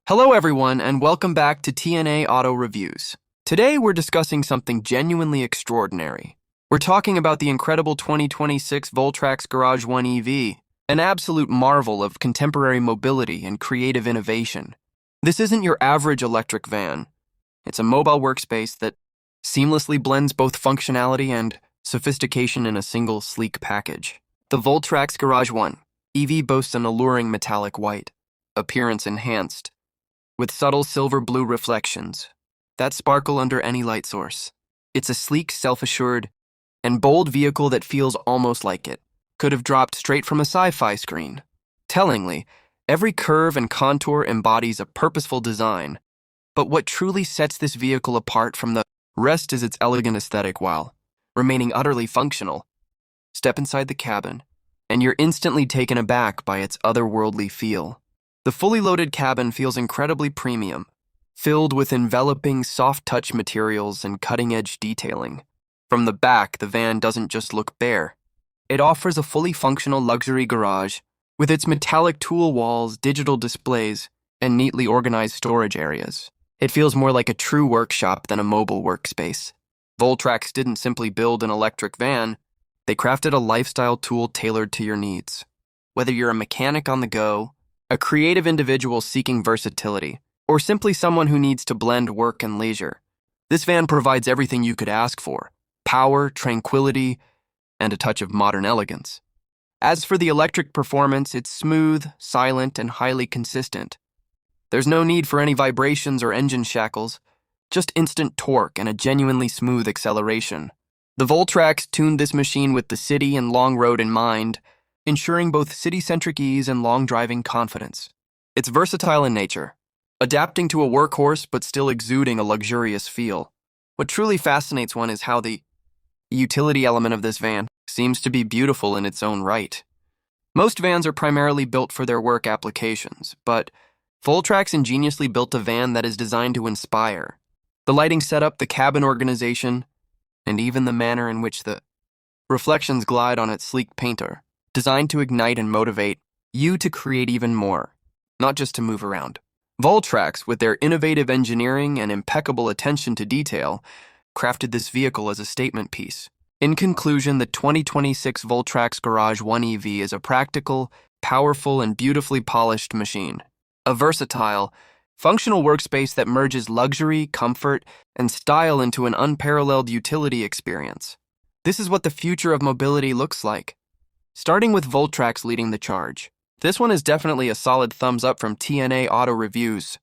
Hello everyone and welcome back to TNA Auto Reviews. Today we're discussing something genuinely extraordinary. We're talking about the incredible 2026 Voltrax Garage One EV, an absolute marvel of contemporary mobility and creative innovation. This isn't your average electric van. It's a mobile workspace that seamlessly blends both functionality and sophistication in a single sleek package. The Voltrax Garage One EV boasts an alluring metallic white, appearance enhanced, with subtle silver-blue reflections that sparkle under any light source. It's a sleek, self-assured, and bold vehicle that feels almost like it could have dropped straight from a sci-fi screen. Tellingly, every curve and contour embodies a purposeful design, but what truly sets this vehicle apart from the rest is its elegant aesthetic while remaining utterly functional. Step inside the cabin, and you're instantly taken aback by its otherworldly feel. The fully loaded cabin feels incredibly premium, filled with enveloping, soft-touch materials and cutting-edge detailing. From the back, the van doesn't just look bare. It offers a fully functional luxury garage with its metallic tool walls, digital displays, and neatly organized storage areas. It feels more like a true workshop than a mobile workspace. Voltrax didn't simply build an electric van, they crafted a lifestyle tool tailored to your needs. Whether you're a mechanic on the go, a creative individual seeking versatility, or simply someone who needs to blend work and leisure, this van provides everything you could ask for: power, tranquility, and a touch of modern elegance. As for the electric performance, it's smooth, silent, and highly consistent. There's no need for any vibrations or engine shackles, just instant torque and a genuinely smooth acceleration. The Voltrax tuned this machine with the city and long road in mind, ensuring both city-centric ease and long-driving confidence. It's versatile in nature, adapting to a workhorse but still exuding a luxurious feel. What truly fascinates one is how the utility element of this van seems to be beautiful in its own right. Most vans are primarily built for their work applications, but Voltrax ingeniously built a van that is designed to inspire. The lighting setup, the cabin organization, and even the manner in which the reflections glide on its sleek paint are designed to ignite and motivate you to create even more, not just to move around. Voltrax, with their innovative engineering and impeccable attention to detail, crafted this vehicle as a statement piece. In conclusion, the 2026 Voltrax Garage One EV is a practical, powerful, and beautifully polished machine. A versatile, functional workspace that merges luxury, comfort, and style into an unparalleled utility experience. This is what the future of mobility looks like. Starting with Voltrax leading the charge. This one is definitely a solid thumbs up from TNA Auto Reviews.